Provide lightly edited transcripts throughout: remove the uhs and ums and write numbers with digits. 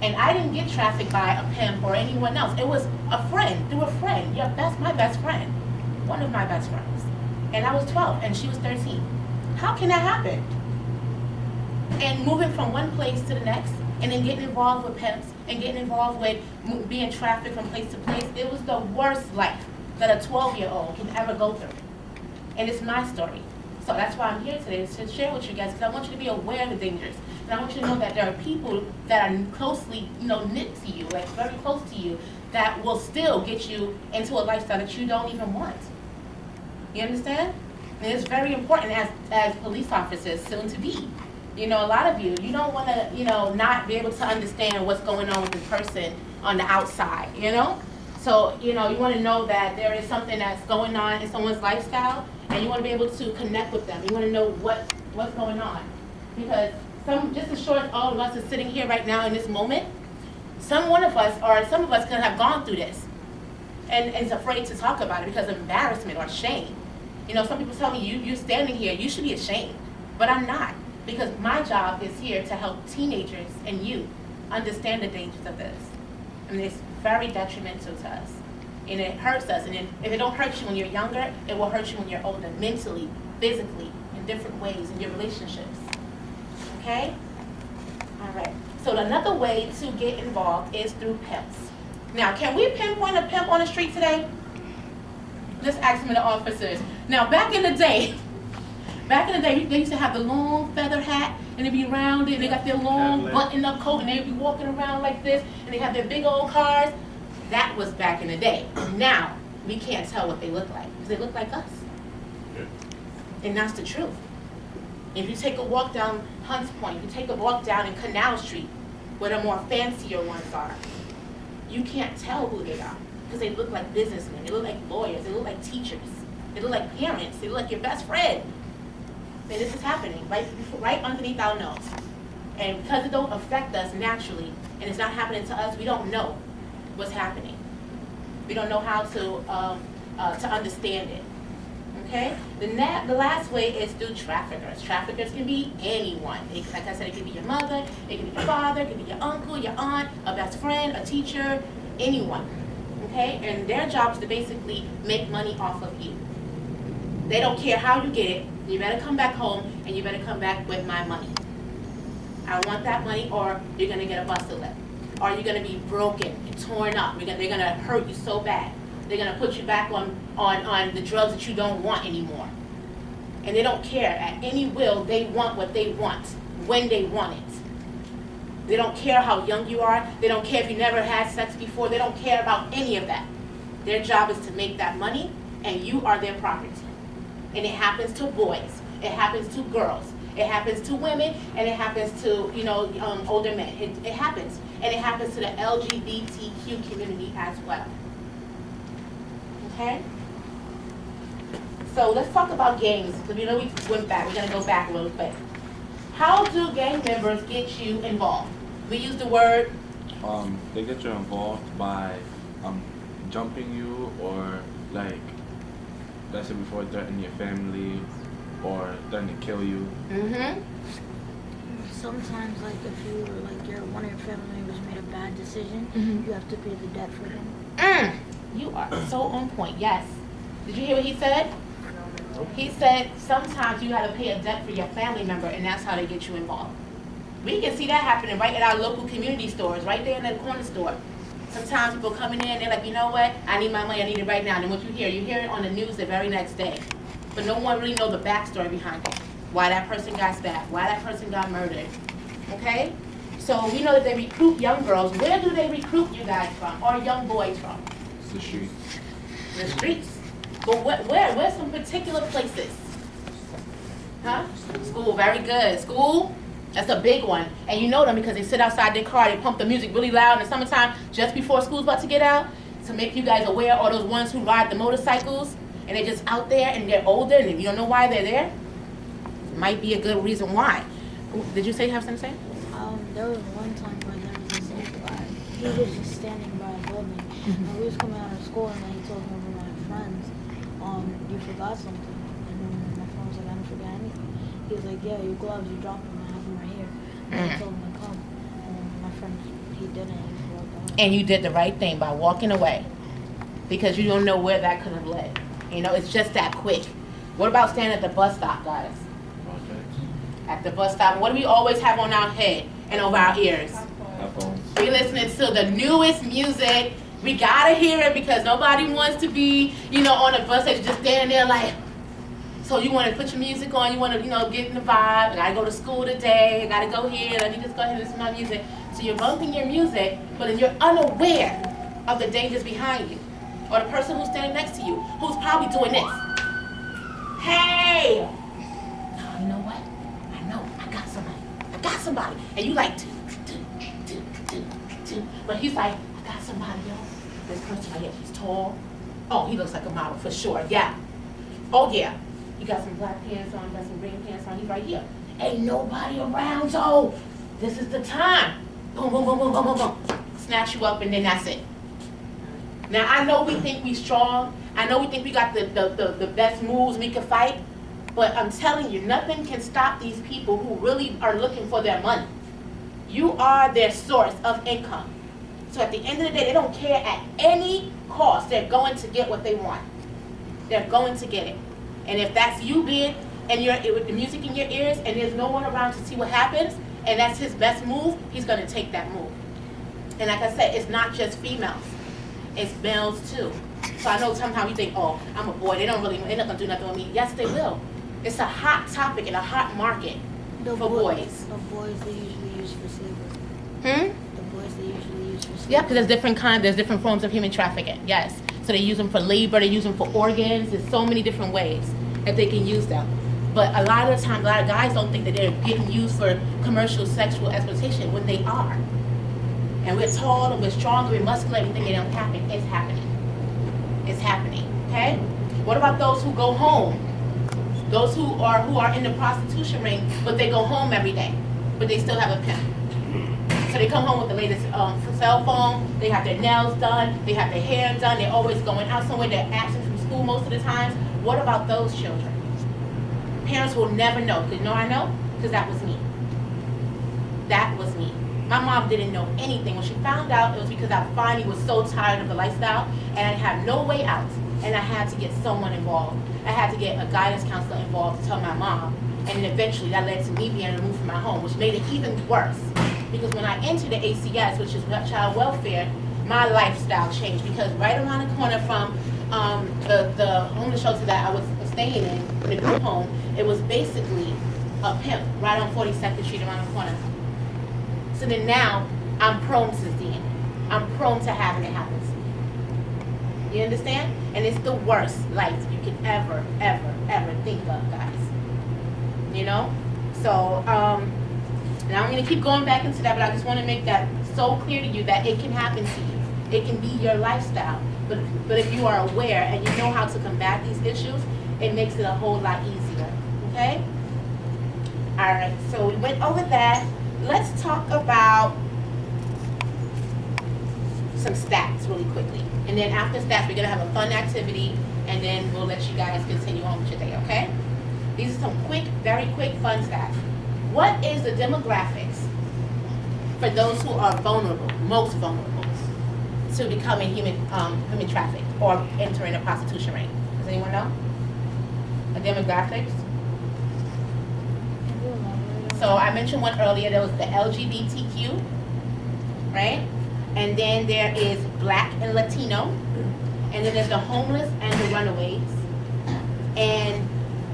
And I didn't get trafficked by a pimp or anyone else. It was a friend, through a friend. That's my best friend. One of my best friends. And I was 12 and she was 13. How can that happen? And moving from one place to the next, and then getting involved with pimps, and getting involved with being trafficked from place to place, it was the worst life that a 12-year-old can ever go through. And it's my story. So that's why I'm here today, to share with you guys, because I want you to be aware of the dangers. And I want you to know that there are people that are closely, knit to you, like very close to you, that will still get you into a lifestyle that you don't even want. You understand? And it's very important as police officers, soon to be. A lot of you don't want to, not be able to understand what's going on with the person on the outside, So, you want to know that there is something that's going on in someone's lifestyle, and you want to be able to connect with them. You want to know what's going on. Because just as sure as all of us are sitting here right now in this moment, some of us could have gone through this and is afraid to talk about it because of embarrassment or shame. Some people tell me, you're standing here, you should be ashamed. But I'm not. Because my job is here to help teenagers and you understand the dangers of this. I mean, it's very detrimental to us. And it hurts us. And if it don't hurt you when you're younger, it will hurt you when you're older, mentally, physically, in different ways in your relationships. Okay? All right. So another way to get involved is through pimps. Now, can we pinpoint a pimp on the street today? Let's ask some of the officers. Now, back in the day, they used to have the long feather hat, and they'd be rounded, and they got their long button-up coat, and they'd be walking around like this, and they have their big old cars. That was back in the day. Now, we can't tell what they look like, because they look like us. And that's the truth. If you take a walk down Hunts Point, if you take a walk down in Canal Street, where the more fancier ones are, you can't tell who they are, because they look like businessmen, they look like lawyers, they look like teachers, they look like parents, they look like your best friend. And this is happening right underneath our nose. And because it don't affect us naturally, and it's not happening to us, we don't know what's happening. We don't know how to understand it. Okay? The last way is through traffickers. Traffickers can be anyone. Like I said, it could be your mother, it could be your father, it could be your uncle, your aunt, a best friend, a teacher, anyone. Okay? And their job is to basically make money off of you. They don't care how you get it. You better come back home, and you better come back with my money. I want that money, or you're going to get a busted lip. Or you're going to be broken and torn up. They're going to hurt you so bad. They're going to put you back on the drugs that you don't want anymore. And they don't care. At any will, they want what they want, when they want it. They don't care how young you are. They don't care if you never had sex before. They don't care about any of that. Their job is to make that money, and you are their property. And it happens to boys, it happens to girls, it happens to women, and it happens to older men. It happens, and it happens to the LGBTQ community as well. Okay? So let's talk about gangs, because we went back. We're going to go back a little quick. How do gang members get you involved? We use the word... They get you involved by jumping you, or like, let's say before threatening your family, or threatening to kill you. Mm-hmm. Sometimes, like, if one of your family members made a bad decision, you have to pay the debt for them. You are so on point, yes. Did you hear what he said? He said sometimes you have to pay a debt for your family member, and that's how they get you involved. We can see that happening right at our local community stores, right there in that corner store. Sometimes people coming in, they're like, you know what, I need my money, I need it right now. And then what you hear it on the news the very next day. But no one really knows the backstory behind it. Why that person got stabbed, why that person got murdered. Okay? So we know that they recruit young girls. Where do they recruit you guys from, or young boys from? The streets. The streets. But where's some particular places? Huh? School, very good. School, that's a big one. And you know them because they sit outside their car, they pump the music really loud in the summertime just before school's about to get out to make you guys aware, or those ones who ride the motorcycles and they're just out there and they're older and you don't know why they're there. Might be a good reason why. Did you say you have something to say? There was one time where there was this old guy. He was just standing by a building, and we was coming out of school, and then he told one of my friends, you forgot something. And then my friend was like, I didn't forget anything. He was like, yeah, your gloves, you dropped them, I have them right here. And I told him to come. And then my friend, he didn't. You walked away. And you did the right thing by walking away, because you don't know where that could have led. You know, it's just that quick. What about standing at the bus stop, guys? At the bus stop, what do we always have on our head and over our ears? Headphones. We listening to the newest music. We gotta hear it because nobody wants to be, you know, on the bus station just standing there like. So you want to put your music on. You want to, you know, get in the vibe. I gotta go to school today. I gotta go here. Let me just go ahead and listen to my music. So you're bumping your music, but then you're unaware of the dangers behind you, or the person who's standing next to you, who's probably doing this. Hey, no, you know what? I know. I got somebody. And you like, but he's like, I got somebody else. This person right here, he's tall. Oh, he looks like a model for sure. Yeah. Oh yeah. You got some black pants on, got some green pants on. He's right here. Ain't nobody around, so this is the time. Boom, boom, boom, boom, boom, boom, boom. Snatch you up, and then that's it. Now I know we think we strong. I know we think we got the best moves we can fight. But I'm telling you, nothing can stop these people who really are looking for their money. You are their source of income. So at the end of the day, they don't care at any cost. They're going to get what they want. They're going to get it. And if that's you being, and you're with the music in your ears, and there's no one around to see what happens, and that's his best move, he's going to take that move. And like I said, it's not just females. It's males too. So I know sometimes you think, oh, I'm a boy, they're not going to do nothing with me. Yes, they will. It's a hot topic and a hot market for boys. The boys they usually use for slavery. The boys they usually use for slavery. Yeah, because there's different forms of human trafficking. Yes. So they use them for labor, they use them for organs. There's so many different ways that they can use them. But a lot of the time, a lot of guys don't think that they're getting used for commercial sexual exploitation when they are. And we're tall and we're strong and we're muscular and we think it don't happen. It's happening. It's happening. Okay? What about those who go home? Those who are in the prostitution ring, but they go home every day, but they still have a pimp. So they come home with the latest cell phone, they have their nails done, they have their hair done, they're always going out somewhere, they're absent from school most of the time. What about those children? Parents will never know. Because I know? Because that was me. That was me. My mom didn't know anything. When she found out, it was because I finally was so tired of the lifestyle and I had no way out. And I had to get someone involved. I had to get a guidance counselor involved to tell my mom. And then eventually that led to me being removed from my home, which made it even worse. Because when I entered the ACS, which is child welfare, my lifestyle changed. Because right around the corner from the homeless shelter that I was staying in the group home, it was basically a pimp right on 42nd Street around the corner. So then now I'm prone to seeing it. I'm prone to having it happen. You understand? And it's the worst life you could ever think of, guys. You know? So, now I'm going to keep going back into that, but I just want to make that so clear to you that it can happen to you. It can be your lifestyle. But if you are aware and you know how to combat these issues, it makes it a whole lot easier. Okay? Alright, so we went over that. Let's talk about some stats really quickly. And then after stats, we're going to have a fun activity, and then we'll let you guys continue on with your day, okay? These are some quick, very quick, fun stats. What is the demographics for those who are vulnerable, most vulnerable, to becoming human trafficked or entering a prostitution ring? Does anyone know? The demographics? So I mentioned one earlier. There was the LGBTQ, right? And then there is Black and Latino. And then there's the homeless and the runaways. And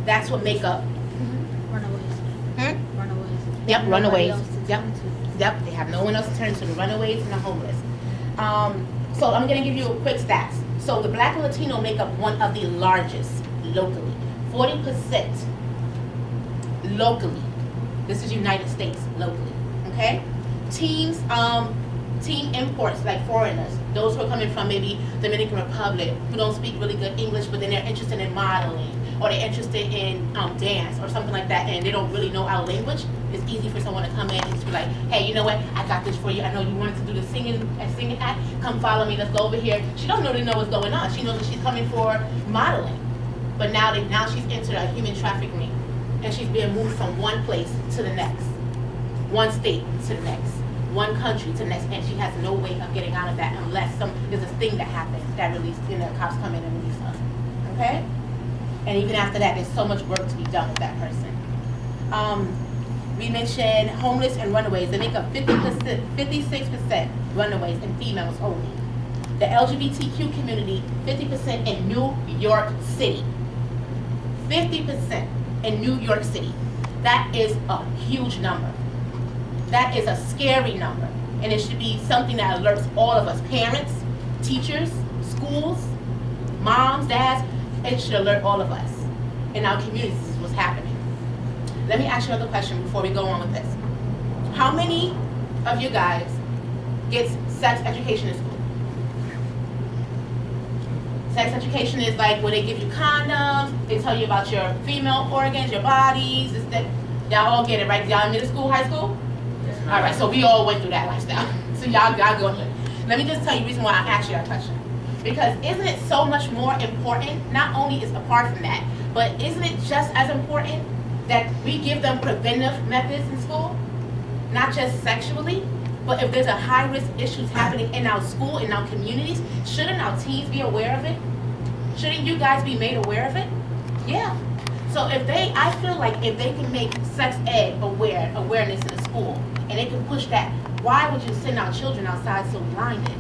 that's what make up. Runaways. Runaways. Yep, runaways. Nobody Yep. else to turn to. Yep, they have no one else to turn to, the runaways and the homeless. So I'm going to give you a quick stats. So the Black and Latino make up one of the largest locally. 40% locally. This is United States locally, okay? Teams, team imports, like foreigners, those who are coming from maybe Dominican Republic, who don't speak really good English, but then they're interested in modeling, or they're interested in dance, or something like that, and they don't really know our language. It's easy for someone to come in and just be like, hey, you know what, I got this for you. I know you wanted to do the singing act. Come follow me, let's go over here. She don't really know what's going on. She knows that she's coming for modeling. But now she's entered a human trafficking ring, and she's being moved from one place to the next, one state to the next, one country to the next, and she has no way of getting out of that unless there's a thing that happens that release, cops come in and release her. Okay? And even after that, there's so much work to be done with that person. We mentioned homeless and runaways. They make up 56% runaways and females only. The LGBTQ community, 50% in New York City. 50% in New York City. That is a huge number. That is a scary number. And it should be something that alerts all of us, parents, teachers, schools, moms, dads. It should alert all of us in our communities. This is what's happening. Let me ask you another question before we go on with this. How many of you guys get sex education in school? Sex education is like where they give you condoms, they tell you about your female organs, your bodies, this, that. Y'all all get it, right? Y'all in middle school, high school? Yes, All right, so we all went through that lifestyle. So y'all go ahead. Let me just tell you the reason why I asked you that question. Because isn't it so much more important, not only is apart from that, but isn't it just as important that we give them preventive methods in school? Not just sexually, but if there's a high-risk issues happening in our school, in our communities, shouldn't our teens be aware of it? Shouldn't you guys be made aware of it? Yeah. So I feel like if they can make sex ed awareness in the school, and they can push that, why would you send our children outside so blinded?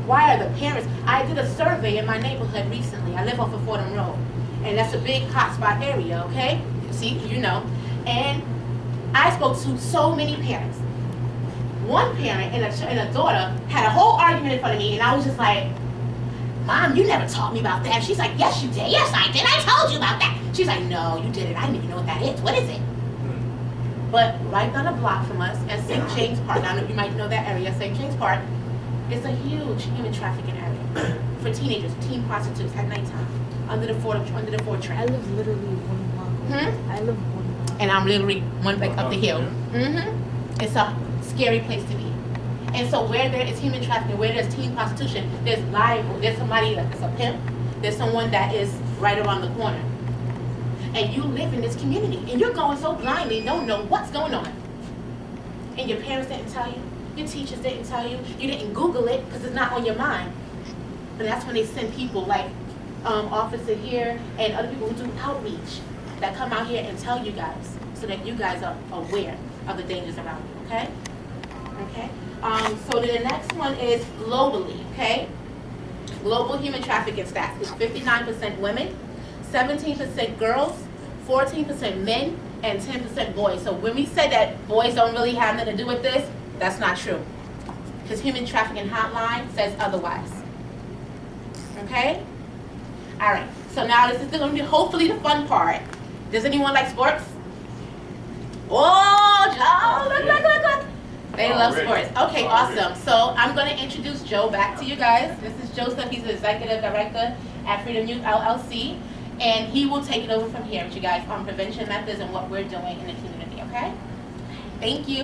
Why are the parents? I did a survey in my neighborhood recently. I live off of Fordham Road, and that's a big hotspot area, okay? See, you know. And I spoke to so many parents. One parent and a daughter had a whole argument in front of me, and I was just like, Mom, you never taught me about that. She's like, yes, you did. Yes, I did. I told you about that. She's like, no, you didn't. I didn't even know what that is. What is it? But right down the block from us at St. James Park, I know you might know that area, St. James Park, it's a huge human trafficking area for teenagers, teen prostitutes at nighttime, under the Ford I train. live literally 1 block away. I live 1 block. And I'm literally one like up the hill. It's a scary place to be. And so where there is human trafficking, where there's teen prostitution, there's somebody that's a pimp, there's someone that is right around the corner. And you live in this community, and you're going so blindly, don't know what's going on. And your parents didn't tell you, your teachers didn't tell you, you didn't Google it because it's not on your mind. But that's when they send people like Officer here and other people who do outreach that come out here and tell you guys so that you guys are aware of the dangers around you, okay? Okay? So the next one is globally, okay? Global human trafficking stats is 59% women, 17% girls, 14% men, and 10% boys. So when we say that boys don't really have nothing to do with this, that's not true. Because Human Trafficking Hotline says otherwise. Okay? All right. So now this is going to be hopefully the fun part. Does anyone like sports? Oh, Joe, look. They love sports. Okay, awesome. So I'm going to introduce Joe back to you guys. This is Joseph. He's the Executive Director at Freedom Youth LLC. And he will take it over from here with you guys on prevention methods and what we're doing in the community, okay? Thank you.